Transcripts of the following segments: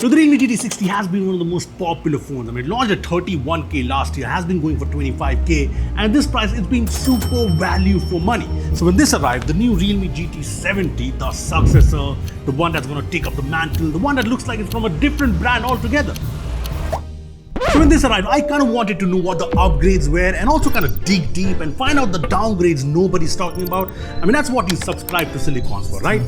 So the Realme GT60 has been one of the most popular phones. I mean, it launched at 31K last year, has been going for 25K, and at this price, it's been super value for money. So when this arrived, the new Realme GT70, the successor, the one that's going to take up the mantle, the one that looks like it's from a different brand altogether. So when this arrived, I kind of wanted to know what the upgrades were and also kind of dig deep and find out the downgrades nobody's talking about. I mean, that's what you subscribe to Sillycorns for, right?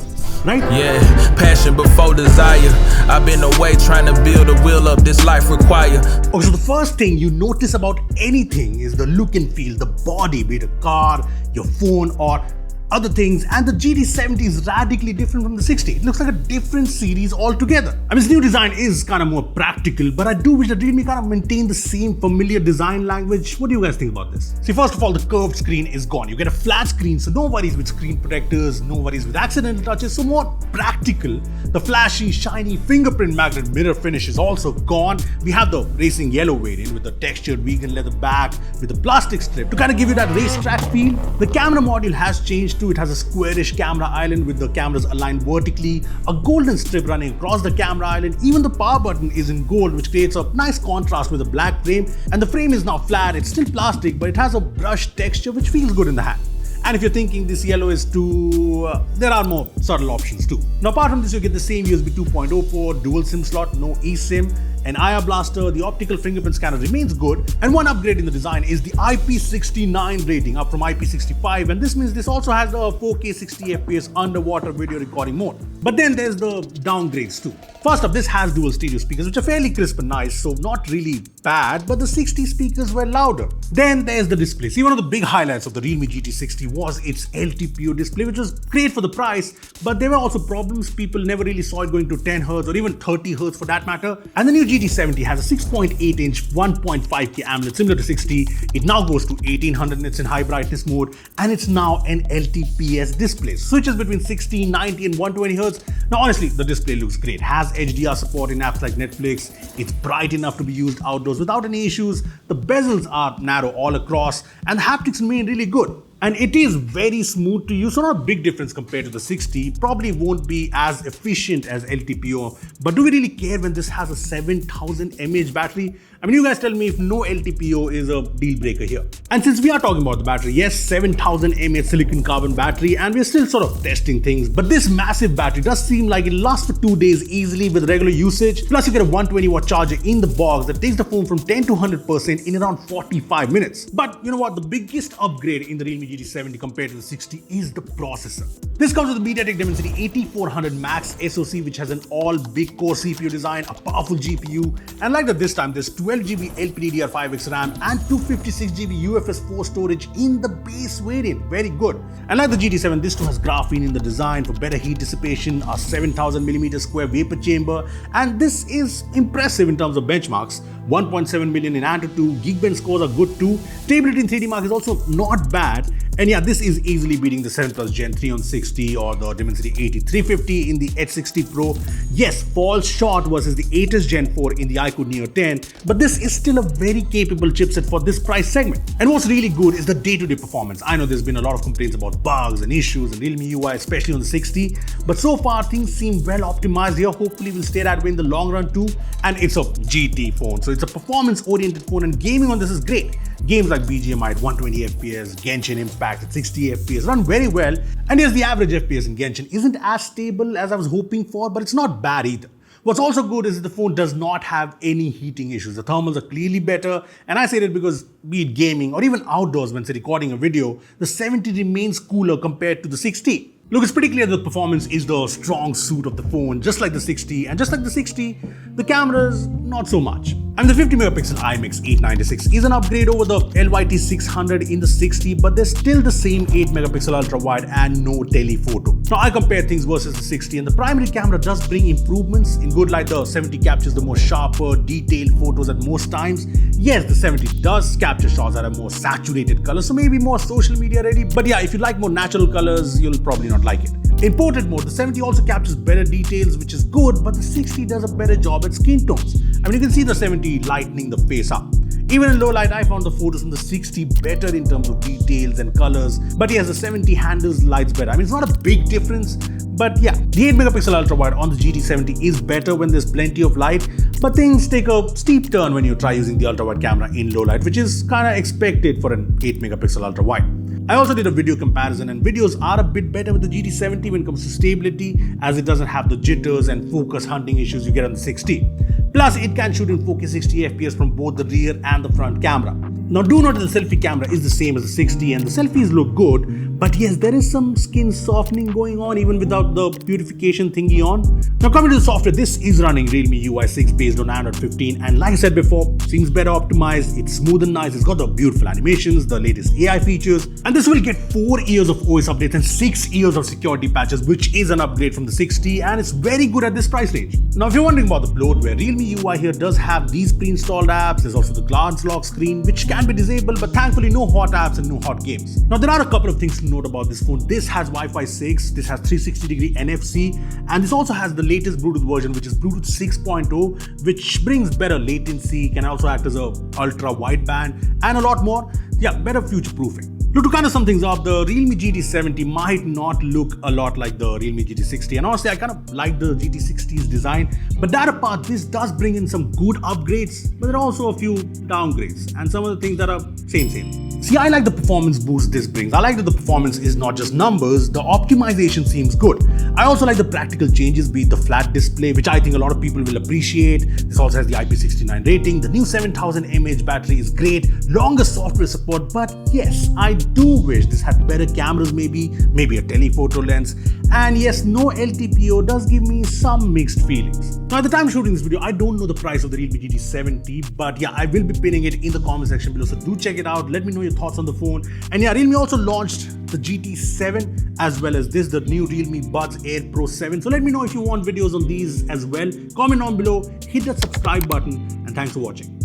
Right? Yeah, passion before desire. I've been away trying to build a wheel up this life require. Okay, so the first thing you notice about anything is the look and feel, the body, be it a car, your phone, or other things, and the GT70 is radically different from the 60. It looks like a different series altogether. I mean, this new design is kind of more practical, but I do wish that Realme kind of maintain the same familiar design language. What do you guys think about this? See, first of all, the curved screen is gone. You get a flat screen, so no worries with screen protectors, no worries with accidental touches, so more practical. The flashy, shiny fingerprint magnet mirror finish is also gone. We have the racing yellow variant with the textured vegan leather back with the plastic strip to kind of give you that racetrack feel. The camera module has changed. It has a squarish camera island with the cameras aligned vertically, a golden strip running across the camera island. Even the power button is in gold, which creates a nice contrast with a black frame. And the frame is now flat. It's still plastic, but it has a brushed texture which feels good in the hand. And if you're thinking this yellow is too, there are more subtle options too. Now apart from this, you get the same USB 2.0 port, dual SIM slot, no eSIM, an IR blaster, the optical fingerprint scanner remains good, and one upgrade in the design is the IP69 rating up from IP65, and this means this also has the 4K 60 FPS underwater video recording mode. But then there's the downgrades too. First up, this has dual stereo speakers which are fairly crisp and nice, so not really bad, but the 60 speakers were louder. Then there's the display. See, one of the big highlights of the Realme GT60 was its LTPO display, which was great for the price, but there were also problems. People never really saw it going to 10Hz or even 30Hz for that matter. And the new GT70 has a 6.8-inch 1.5K AMOLED similar to 60. It now goes to 1800 nits in high brightness mode, and it's now an LTPS display. Switches between 60, 90 and 120Hz. Now honestly, the display looks great. Has HDR support in apps like Netflix. It's bright enough to be used outdoors without any issues. The bezels are narrow all across, and the haptics remain really good. And it is very smooth to use, so not a big difference compared to the 60. Probably won't be as efficient as LTPO, but do we really care when this has a 7000 mAh battery? I mean, you guys tell me if no LTPO is a deal breaker here. And since we are talking about the battery, yes, 7000 mAh silicon carbon battery, and we're still sort of testing things, but this massive battery does seem like it lasts for 2 days easily with regular usage. Plus you get a 120 watt charger in the box that takes the phone from 10 to 100% in around 45 minutes. But you know what? The biggest upgrade in the Realme GT70 compared to the 60 is the processor. This comes with the MediaTek Dimensity 8400 Max SoC, which has an all big core CPU design, a powerful GPU, and like that this time there's 12GB LPDDR5X RAM and 256GB UFS 4 storage in the base variant. Very good. And like the GT7, this too has graphene in the design for better heat dissipation, a 7000mm square vapor chamber, and this is impressive in terms of benchmarks. 1.7 million in Antutu, Geekbench scores are good too. Stability in 3D Mark is also not bad. And yeah, this is easily beating the 7 Plus Gen 3 on 60 or the Dimensity 8350 in the Edge 60 Pro. Yes, falls short versus the 8S Gen 4 in the iQOO Neo 10, but this is still a very capable chipset for this price segment. And what's really good is the day-to-day performance. I know there's been a lot of complaints about bugs and issues in Realme UI, especially on the 60, but so far things seem well optimized here. Hopefully we'll stay that way in the long run too. And it's a GT phone, so it's a performance-oriented phone, and gaming on this is great. Games like BGMI at 120 FPS, Genshin Impact at 60 FPS run very well. And yes, the average FPS in Genshin isn't as stable as I was hoping for, but it's not bad either. What's also good is that the phone does not have any heating issues. The thermals are clearly better, and I say that because be it gaming or even outdoors when say recording a video, the 70 remains cooler compared to the 60. Look, it's pretty clear that the performance is the strong suit of the phone, just like the 60, and just like the 60, the cameras, not so much. And the 50 megapixel IMX 896 is an upgrade over the LYT 600 in the 60, but there's still the same 8 megapixel ultra wide and no telephoto. Now I compare things versus the 60, and the primary camera does bring improvements. In good light, the 70 captures the more sharper, detailed photos at most times. Yes, the 70 does capture shots that are more saturated colors, so maybe more social media ready. But yeah, if you like more natural colors, you'll probably not like it. In portrait mode, the 70 also captures better details, which is good, but the 60 does a better job at skin tones. I mean, you can see the 70 lightening the face up. Even in low light, I found the photos from the 60 better in terms of details and colors, but yes, the 70 handles lights better. I mean, it's not a big difference, But yeah, the 8 megapixel ultra wide on the GT70 is better when there's plenty of light, but things take a steep turn when you try using the ultra wide camera in low light, which is kind of expected for an 8 megapixel ultra wide. I also did a video comparison, and videos are a bit better with the GT70 when it comes to stability, as it doesn't have the jitters and focus hunting issues you get on the 60. Plus, it can shoot in 4K 60 FPS from both the rear and the front camera. Now, do note that the selfie camera is the same as the 60 and the selfies look good, but yes, there is some skin softening going on even without the purification thingy on. Now, coming to the software, this is running Realme UI 6 based on Android 15, and like I said before, seems better optimized, it's smooth and nice, it's got the beautiful animations, the latest AI features, and this will get 4 years of OS updates and 6 years of security patches, which is an upgrade from the 60, and it's very good at this price range. Now, if you're wondering about the bloatware, Realme UI here does have these pre-installed apps. There's also the glance lock screen, which can be disabled, but thankfully no hot apps and no hot games. Now, there are a couple of things to note about this phone. This has Wi-Fi 6, this has 360-degree NFC, and this also has the latest Bluetooth version, which is Bluetooth 6.0, which brings better latency, can also act as a ultra wideband, and a lot more. Yeah, better future-proofing. Look, to kind of sum things up, the Realme GT70 might not look a lot like the Realme GT60, and honestly, I kind of like the GT60's design, but that apart, this does bring in some good upgrades, but there are also a few downgrades, and some of the things that are same. See, I like the performance boost this brings. I like that the performance is not just numbers, the optimization seems good. I also like the practical changes, be it the flat display, which I think a lot of people will appreciate. This also has the IP69 rating, the new 7000 mAh battery is great, longer software support, but yes, I do wish this had better cameras, maybe a telephoto lens, and yes, no LTPO does give me some mixed feelings. Now, at the time of shooting this video, I don't know the price of the Realme GT70, but yeah, I will be pinning it in the comment section below, so do check it out. Let me know your thoughts on the phone. And yeah, Realme also launched the GT7 as well as this, the new Realme Buds Air Pro 7. So let me know if you want videos on these as well. Comment down below, hit that subscribe button, and thanks for watching.